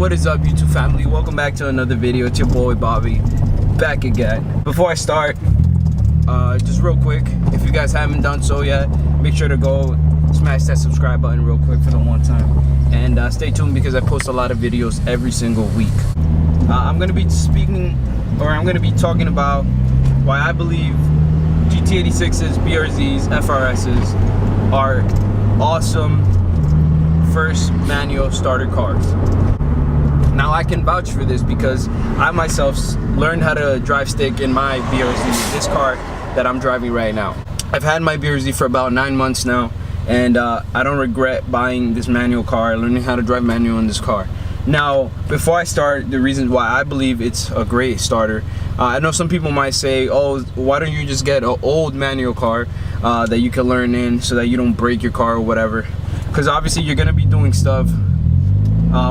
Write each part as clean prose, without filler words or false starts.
What is up, YouTube family? Welcome back to another video. It's your boy Bobby, back again. Before I start, just real quick, if you guys haven't done so yet, make sure to go smash that subscribe button real quick for the one time, and stay tuned because I post a lot of videos every single week. I'm gonna be talking about why I believe GT86s, BRZs, FRSs are awesome first manual starter cars. Now I can vouch for this because I myself learned how to drive stick in my BRZ, this car that I'm driving right now. I've had my BRZ for about 9 months now, and I don't regret buying this manual car, learning how to drive manual in this car. Now, before I start, the reasons why I believe it's a great starter, I know some people might say, oh, why don't you just get an old manual car that you can learn in so that you don't break your car or whatever. Because obviously you're going to be doing stuff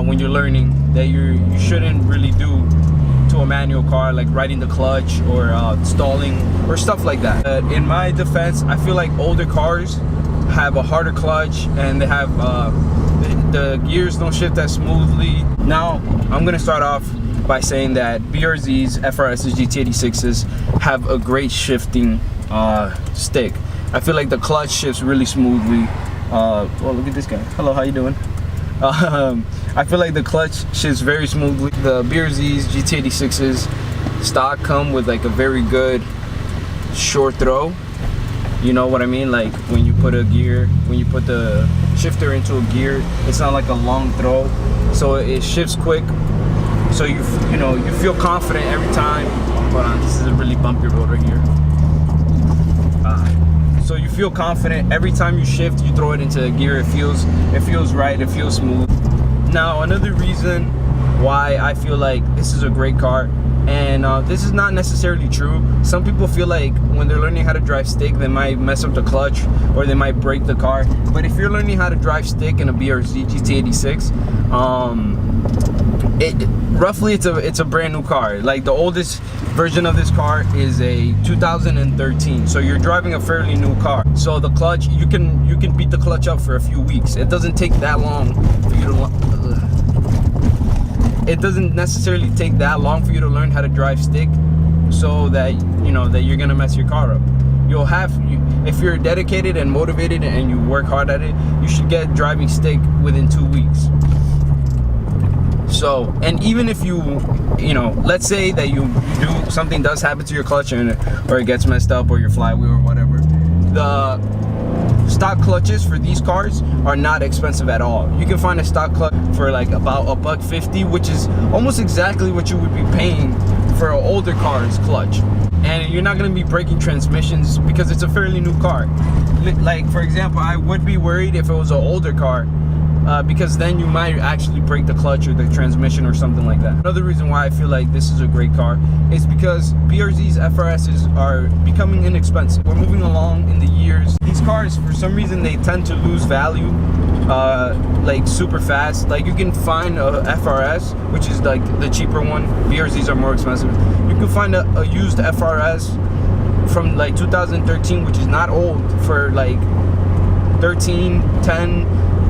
when you're learning that you shouldn't really do to a manual car, like riding the clutch or stalling or stuff like that. In my defense, I feel like older cars have a harder clutch and they have the gears don't shift as smoothly. Now I'm gonna start off by saying that BRZs, FRSs, GT86s have a great shifting stick. I feel like the clutch shifts really smoothly. Well, look at this guy. Hello, how you doing? I feel like the clutch shifts very smoothly. The BRZs, GT86s stock come with like a very good short throw. You know what I mean? Like when you put a gear, when you put the shifter into a gear, it's not like a long throw, so it shifts quick. So you feel confident every time. Hold on, this is a really bumpy road right here. So you feel confident every time you shift, you throw it into a gear. It feels right. It feels smooth. Now another reason why I feel like this is a great car, and this is not necessarily true. Some people feel like when they're learning how to drive stick, they might mess up the clutch or they might break the car. But if you're learning how to drive stick in a BRZ GT86, roughly it's a brand new car. Like the oldest version of this car is a 2013, so you're driving a fairly new car. So the clutch, you can beat the clutch up for a few weeks. It doesn't take that long for you to It doesn't necessarily take that long for you to learn how to drive stick, so that you're gonna mess your car up. If you're dedicated and motivated and you work hard at it, you should get driving stick within 2 weeks. So, and even if let's say that something does happen to your clutch or it gets messed up, or your flywheel or whatever, the stock clutches for these cars are not expensive at all. You can find a stock clutch for like about $1.50, which is almost exactly what you would be paying for an older car's clutch. And you're not going to be breaking transmissions because it's a fairly new car. Like for example, I would be worried if it was an older car, because then you might actually break the clutch or the transmission or something like that. Another reason why I feel like this is a great car is because BRZs, FRSs are becoming inexpensive. We're moving along in the years. These cars, for some reason, they tend to lose value like super fast. Like you can find a FRS, which is like the cheaper one. BRZs are more expensive. You can find a used FRS from like 2013, which is not old, for like 13, 10,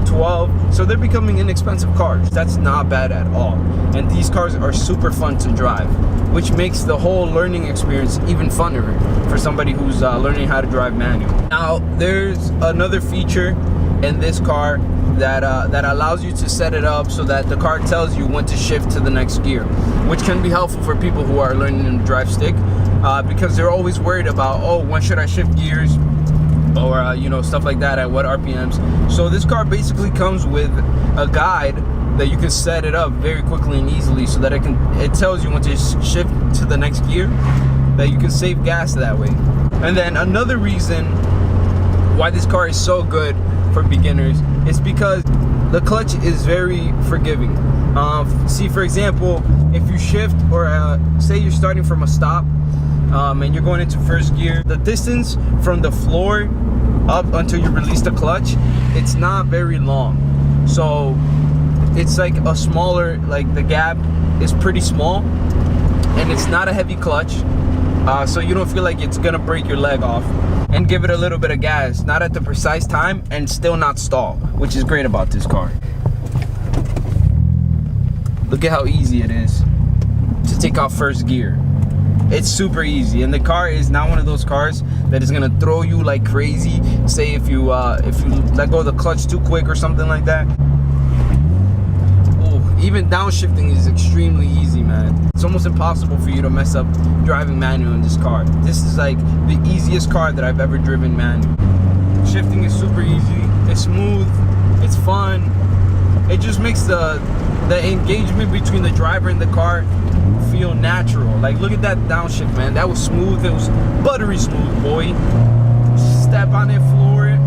12. So they're becoming inexpensive cars. That's not bad at all. And these cars are super fun to drive, which makes the whole learning experience even funner for somebody who's learning how to drive manual. Now there's another feature in this car that allows you to set it up so that the car tells you when to shift to the next gear, which can be helpful for people who are learning to drive stick, because they're always worried about, oh, when should I shift gears, or stuff like that, at what RPMs. So this car basically comes with a guide that you can set it up very quickly and easily, so that it tells you when to shift to the next gear, that you can save gas that way. And then another reason why this car is so good for beginners is because the clutch is very forgiving. See, for example, if you shift, or say you're starting from a stop, and you're going into first gear, the distance from the floor up until you release the clutch, it's not very long. So it's like a smaller, like the gap is pretty small, and it's not a heavy clutch, so you don't feel like it's gonna break your leg off. And give it a little bit of gas, not at the precise time, and still not stall, which is great about this car. Look at how easy it is to take off first gear. It's super easy, and the car is not one of those cars that is gonna throw you like crazy. Say if you let go of the clutch too quick or something like that. Oh, even downshifting is extremely easy, man. It's almost impossible for you to mess up driving manual in this car. This is like the easiest car that I've ever driven manual. Shifting is super easy. It's smooth. It's fun. It just makes the engagement between the driver and the car feel natural. Like, look at that downshift, man. That was smooth. It was buttery smooth, boy. Step on it, floor it,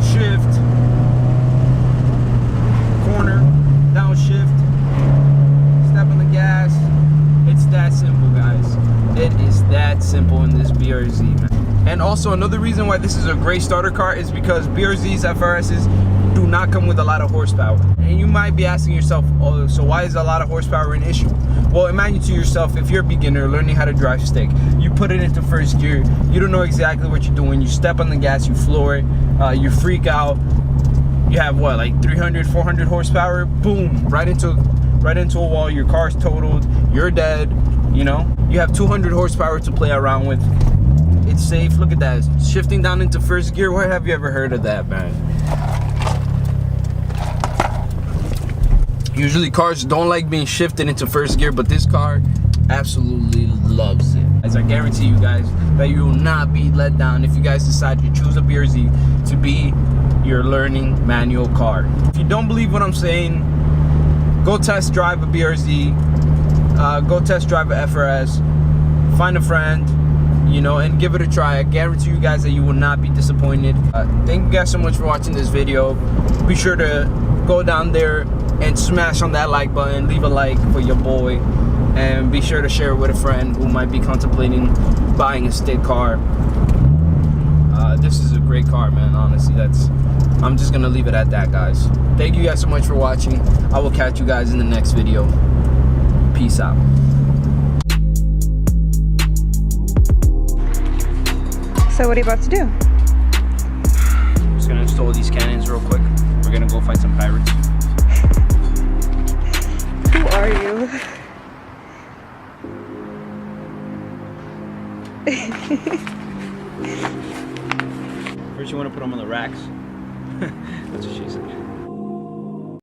shift, corner, downshift, step on the gas. It's that simple, guys. It is that simple in this BRZ, man. And also another reason why this is a great starter car is because BRZ's FRS's do not come with a lot of horsepower. And you might be asking yourself, oh, so why is a lot of horsepower an issue? Well, imagine to yourself, if you're a beginner learning how to drive stick, you put it into first gear, you don't know exactly what you're doing, you step on the gas, you floor it, you freak out, you have what, like 300, 400 horsepower, boom, right into a wall, your car's totaled, you're dead, you know? You have 200 horsepower to play around with. It's safe. Look at that, shifting down into first gear. Where have you ever heard of that, man? Usually cars don't like being shifted into first gear, but this car absolutely loves it. As I guarantee you guys that you will not be let down if you guys decide to choose a BRZ to be your learning manual car. If you don't believe what I'm saying, go test drive a BRZ, go test drive a FRS, find a friend, you know, and give it a try. I guarantee you guys that you will not be disappointed. Thank you guys so much for watching this video. Be sure to go down there and smash on that like button, leave a like for your boy, and be sure to share it with a friend who might be contemplating buying a stick car. This is a great car, man. Honestly, I'm just gonna leave it at that, guys. Thank you guys so much for watching. I will catch you guys in the next video. Peace out. So what are you about to do? I'm just gonna install these cannons real quick. We're gonna go fight some pirates. Who are you? First you want to put them on the racks. That's what she said.